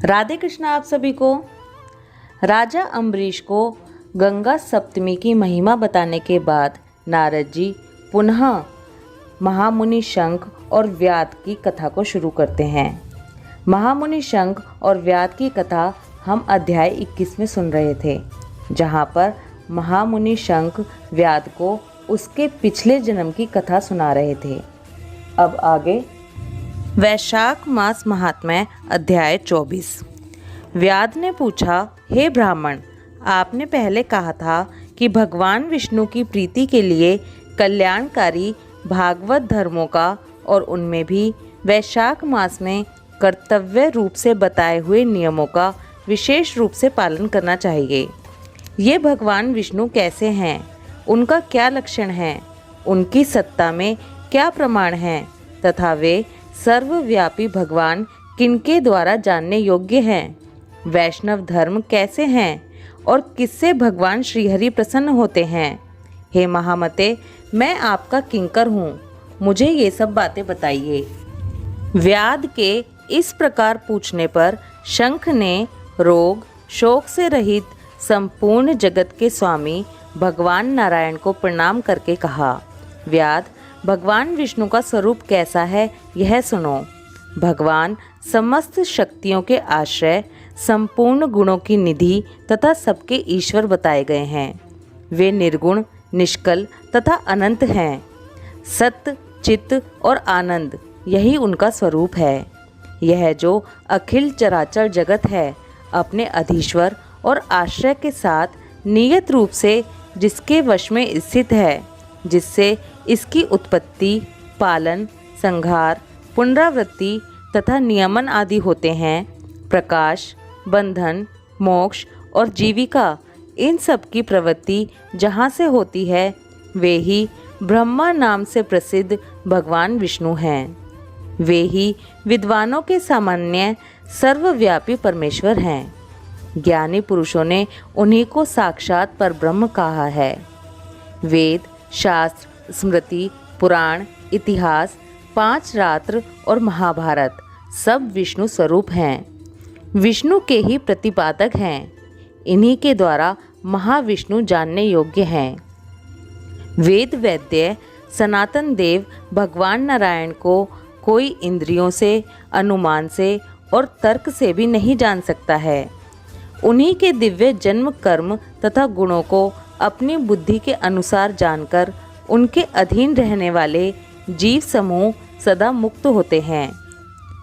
राधे कृष्ण आप सभी को। राजा अम्बरीश को गंगा सप्तमी की महिमा बताने के बाद नारद जी पुनः महामुनि शंख और व्याध की कथा को शुरू करते हैं। महामुनि शंख और व्याध की कथा हम अध्याय 21 में सुन रहे थे, जहाँ पर महामुनि शंख व्याध को उसके पिछले जन्म की कथा सुना रहे थे। अब आगे वैशाख मास महात्म्य अध्याय 24। व्याध ने पूछा, हे ब्राह्मण, आपने पहले कहा था कि भगवान विष्णु की प्रीति के लिए कल्याणकारी भागवत धर्मों का और उनमें भी वैशाख मास में कर्तव्य रूप से बताए हुए नियमों का विशेष रूप से पालन करना चाहिए। ये भगवान विष्णु कैसे हैं, उनका क्या लक्षण है, उनकी सत्ता में क्या प्रमाण हैं तथा वे सर्वव्यापी भगवान किनके द्वारा जानने योग्य हैं। वैष्णव धर्म कैसे हैं और किससे भगवान श्रीहरि प्रसन्न होते हैं। हे महामते, मैं आपका किंकर हूँ, मुझे ये सब बातें बताइए। व्याध के इस प्रकार पूछने पर शंख ने रोग शोक से रहित संपूर्ण जगत के स्वामी भगवान नारायण को प्रणाम करके कहा, व्याध, भगवान विष्णु का स्वरूप कैसा है यह सुनो। भगवान समस्त शक्तियों के आश्रय, संपूर्ण गुणों की निधि तथा सबके ईश्वर बताए गए हैं। वे निर्गुण, निष्कल तथा अनंत हैं। सत्य, चित्त और आनंद यही उनका स्वरूप है। यह जो अखिल चराचर जगत है, अपने अधीश्वर और आश्रय के साथ नियत रूप से जिसके वश में स्थित है, जिससे इसकी उत्पत्ति, पालन, संहार, पुनरावृत्ति तथा नियमन आदि होते हैं, प्रकाश, बंधन, मोक्ष और जीविका, इन सब की प्रवृत्ति जहाँ से होती है, वे ही ब्रह्मा नाम से प्रसिद्ध भगवान विष्णु हैं। वे ही विद्वानों के सामान्य सर्वव्यापी परमेश्वर हैं। ज्ञानी पुरुषों ने उन्हीं को साक्षात परब्रह्म कहा है। वेद, शास्त्र, स्मृति, पुराण, इतिहास, 5 रात्र और महाभारत सब विष्णु स्वरूप हैं, विष्णु के ही प्रतिपादक हैं। इन्हीं के द्वारा महाविष्णु जानने योग्य हैं। वेद वैद्य सनातन देव भगवान नारायण को कोई इंद्रियों से, अनुमान से और तर्क से भी नहीं जान सकता है। उन्हीं के दिव्य जन्म, कर्म तथा गुणों को अपनी बुद्धि के अनुसार जानकर उनके अधीन रहने वाले जीव समूह सदा मुक्त होते हैं।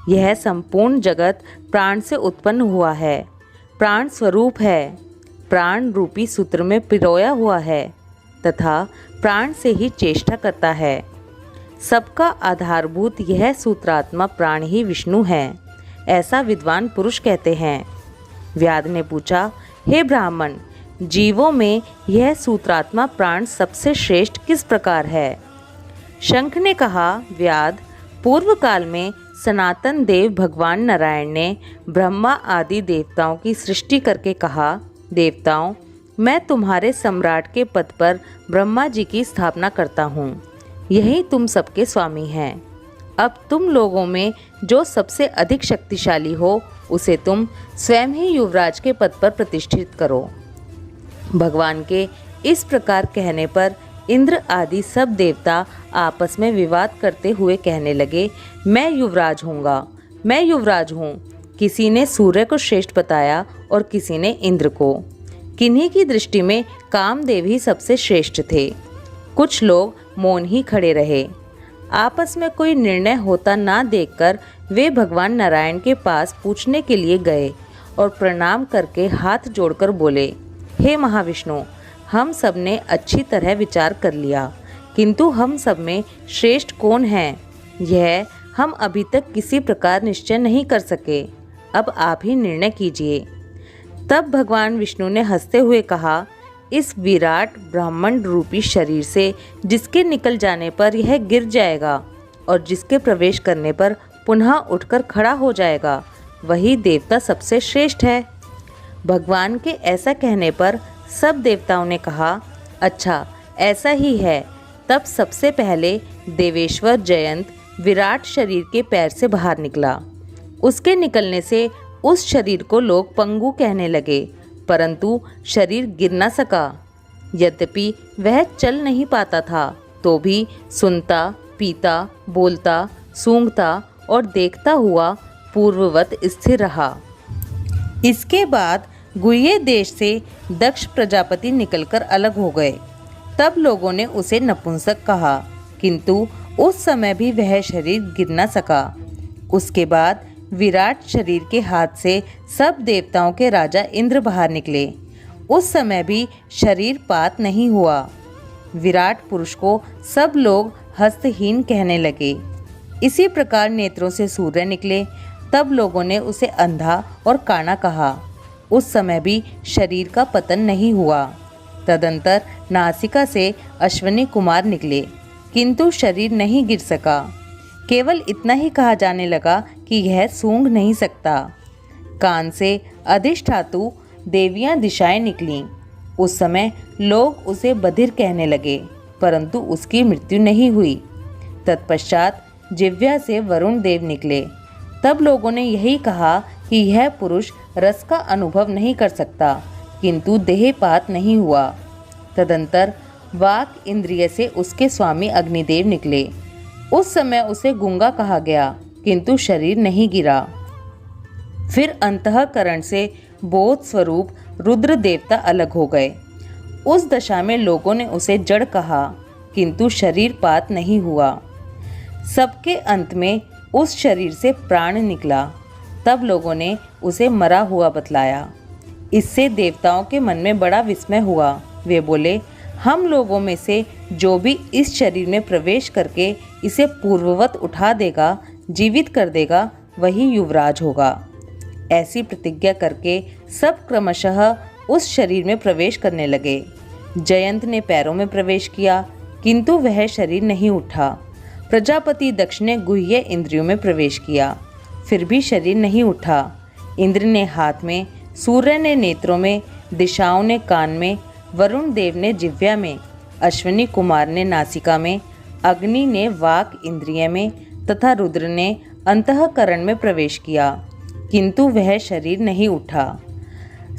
यह संपूर्ण जगत प्राण से उत्पन्न हुआ है, प्राण स्वरूप है, प्राण रूपी सूत्र में पिरोया हुआ है तथा प्राण से ही चेष्टा करता है। सबका आधारभूत यह सूत्रात्मा प्राण ही विष्णु है, ऐसा विद्वान पुरुष कहते हैं। व्याध ने पूछा, हे ब्राह्मण, जीवों में यह सूत्रात्मा प्राण सबसे श्रेष्ठ किस प्रकार है। शंख ने कहा, व्याध, पूर्व काल में सनातन देव भगवान नारायण ने ब्रह्मा आदि देवताओं की सृष्टि करके कहा, देवताओं, मैं तुम्हारे सम्राट के पद पर ब्रह्मा जी की स्थापना करता हूँ। यही तुम सबके स्वामी हैं। अब तुम लोगों में जो सबसे अधिक शक्तिशाली हो, उसे तुम स्वयं ही युवराज के पद पर प्रतिष्ठित करो। भगवान के इस प्रकार कहने पर इंद्र आदि सब देवता आपस में विवाद करते हुए कहने लगे, मैं युवराज हूँगा, मैं युवराज हूँ। किसी ने सूर्य को श्रेष्ठ बताया और किसी ने इंद्र को। किन्हीं की दृष्टि में कामदेव ही सबसे श्रेष्ठ थे। कुछ लोग मौन ही खड़े रहे। आपस में कोई निर्णय होता ना देखकर वे भगवान नारायण के पास पूछने के लिए गए और प्रणाम करके हाथ जोड़कर बोले, हे महाविष्णु, हम सब ने अच्छी तरह विचार कर लिया, किंतु हम सब में श्रेष्ठ कौन है यह हम अभी तक किसी प्रकार निश्चय नहीं कर सके। अब आप ही निर्णय कीजिए। तब भगवान विष्णु ने हंसते हुए कहा, इस विराट ब्राह्मण रूपी शरीर से जिसके निकल जाने पर यह गिर जाएगा और जिसके प्रवेश करने पर पुनः उठकर खड़ा हो जाएगा, वही देवता सबसे श्रेष्ठ है। भगवान के ऐसा कहने पर सब देवताओं ने कहा, अच्छा ऐसा ही है। तब सबसे पहले देवेश्वर जयंत विराट शरीर के पैर से बाहर निकला। उसके निकलने से उस शरीर को लोग पंगु कहने लगे, परंतु शरीर गिर न सका। यद्यपि वह चल नहीं पाता था, तो भी सुनता, पीता, बोलता, सूंघता और देखता हुआ पूर्ववत स्थिर रहा। इसके बाद गुह्य देश से दक्ष प्रजापति निकलकर अलग हो गए। तब लोगों ने उसे नपुंसक कहा, किंतु उस समय भी वह शरीर गिर न सका। उसके बाद विराट शरीर के हाथ से सब देवताओं के राजा इंद्र बाहर निकले। उस समय भी शरीर पात नहीं हुआ। विराट पुरुष को सब लोग हस्तहीन कहने लगे। इसी प्रकार नेत्रों से सूर्य निकले। तब लोगों ने उसे अंधा और काना कहा। उस समय भी शरीर का पतन नहीं हुआ। तदंतर नासिका से अश्विनी कुमार निकले, किंतु शरीर नहीं गिर सका। केवल इतना ही कहा जाने लगा कि यह सूंघ नहीं सकता। कान से अधिष्ठातु देवियां दिशाएं निकलीं। उस समय लोग उसे बधिर कहने लगे, परंतु उसकी मृत्यु नहीं हुई। तत्पश्चात जिह्वा से वरुण देव निकले। तब लोगों ने यही कहा कि यह पुरुष रस का अनुभव नहीं कर सकता, किंतु देहपात नहीं हुआ। तदंतर वाक इंद्रिय से उसके स्वामी अग्निदेव निकले। उस समय उसे गूंगा कहा गया, किंतु शरीर नहीं गिरा। फिर अंतःकरण से बोध स्वरूप रुद्र देवता अलग हो गए। उस दशा में लोगों ने उसे जड़ कहा, किंतु शरीर पात नहीं हुआ। सबके अंत में उस शरीर से प्राण निकला। तब लोगों ने उसे मरा हुआ बतलाया। इससे देवताओं के मन में बड़ा विस्मय हुआ। वे बोले, हम लोगों में से जो भी इस शरीर में प्रवेश करके इसे पूर्ववत उठा देगा, जीवित कर देगा, वही युवराज होगा। ऐसी प्रतिज्ञा करके सब क्रमशः उस शरीर में प्रवेश करने लगे। जयंत ने पैरों में प्रवेश किया, किंतु वह शरीर नहीं उठा। प्रजापति दक्ष ने गुह्य इंद्रियों में प्रवेश किया, फिर भी शरीर नहीं उठा। इंद्र ने हाथ में, सूर्य ने नेत्रों में, दिशाओं ने कान में, वरुण देव ने जिह्वा में, अश्विनी कुमार ने नासिका में, अग्नि ने वाक इंद्रिय में तथा रुद्र ने अंतःकरण में प्रवेश किया, किंतु वह शरीर नहीं उठा।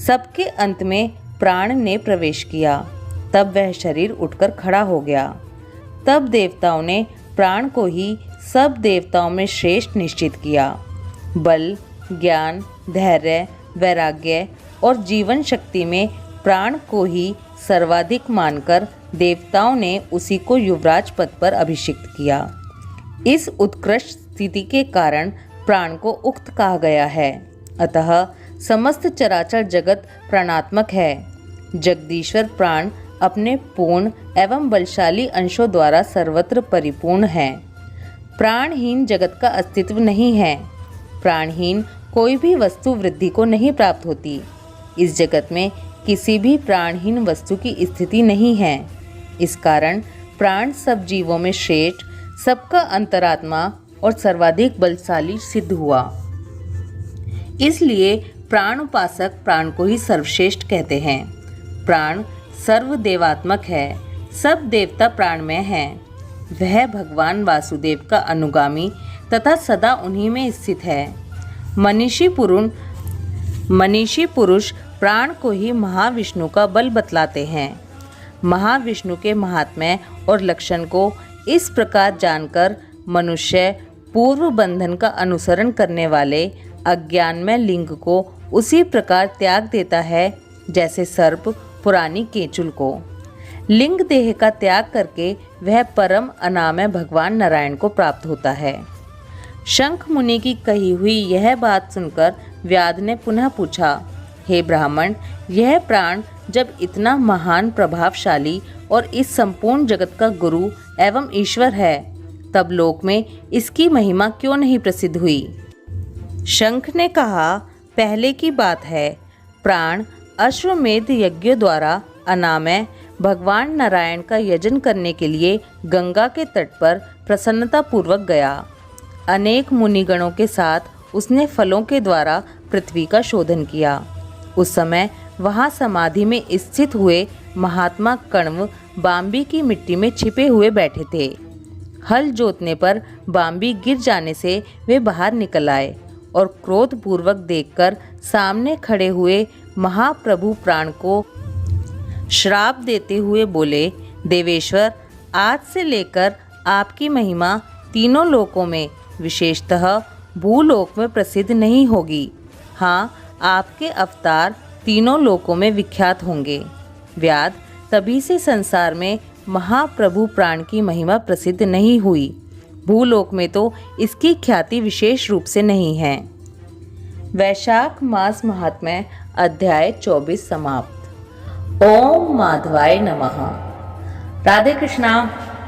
सबके अंत में प्राण ने प्रवेश किया। तब वह शरीर उठकर खड़ा हो गया। तब देवताओं ने प्राण को ही सब देवताओं में श्रेष्ठ निश्चित किया। बल, ज्ञान, धैर्य, वैराग्य और जीवन शक्ति में प्राण को ही सर्वाधिक मानकर देवताओं ने उसी को युवराज पद पर अभिषिक्त किया। इस उत्कृष्ट स्थिति के कारण प्राण को उक्त कहा गया है। अतः समस्त चराचर जगत प्राणात्मक है। जगदीश्वर प्राण अपने पूर्ण एवं बलशाली अंशों द्वारा सर्वत्र परिपूर्ण है। प्राणहीन जगत का अस्तित्व नहीं है। प्राणहीन कोई भी वस्तु वृद्धि को नहीं प्राप्त होती। इस जगत में किसी भी प्राणहीन वस्तु की स्थिति नहीं है। इस कारण प्राण सब जीवों में श्रेष्ठ, सबका अंतरात्मा और सर्वाधिक बलशाली सिद्ध हुआ। इसलिए प्राण उपासक प्राण को ही सर्वश्रेष्ठ कहते हैं। प्राण सर्वदेवात्मक है। सब देवता प्राणमय हैं। वह भगवान वासुदेव का अनुगामी तथा सदा उन्हीं में स्थित है। मनीषी पुरुष प्राण को ही महाविष्णु का बल बतलाते हैं। महाविष्णु के महात्म्य और लक्षण को इस प्रकार जानकर मनुष्य पूर्व बंधन का अनुसरण करने वाले अज्ञानमय लिंग को उसी प्रकार त्याग देता है जैसे सर्प पुरानी केचुल को। लिंग देह का त्याग करके वह परम अनामय भगवान नारायण को प्राप्त होता है। शंख मुनि की कही हुई यह बात सुनकर व्याध ने पुनः पूछा, हे ब्राह्मण, यह प्राण जब इतना महान, प्रभावशाली और इस संपूर्ण जगत का गुरु एवं ईश्वर है, तब लोक में इसकी महिमा क्यों नहीं प्रसिद्ध हुई? शंख ने कहा, पहले की बात है, प्राण अश्वमेध यज्ञ द्वारा अनामय भगवान नारायण का यजन करने के लिए गंगा के तट पर प्रसन्नता पूर्वक गया। अनेक मुनिगणों के साथ उसने फलों के द्वारा पृथ्वी का शोधन किया। उस समय वहाँ समाधि में स्थित हुए महात्मा कण्व बाम्बी की मिट्टी में छिपे हुए बैठे थे। हल जोतने पर बाम्बी गिर जाने से वे बाहर निकल आए और क्रोधपूर्वक देखकर सामने खड़े हुए महाप्रभु प्राण को श्राप देते हुए बोले, देवेश्वर, आज से लेकर आपकी महिमा तीनों लोकों में, विशेषतः भूलोक में प्रसिद्ध नहीं होगी। हाँ, आपके अवतार तीनों लोकों में विख्यात होंगे। व्याध, तभी से संसार में महाप्रभु प्राण की महिमा प्रसिद्ध नहीं हुई। भूलोक में तो इसकी ख्याति विशेष रूप से नहीं है। वैशाख मास महात्म्य अध्याय 24 समाप्त। ओम माधवाय नमः। राधे कृष्णा।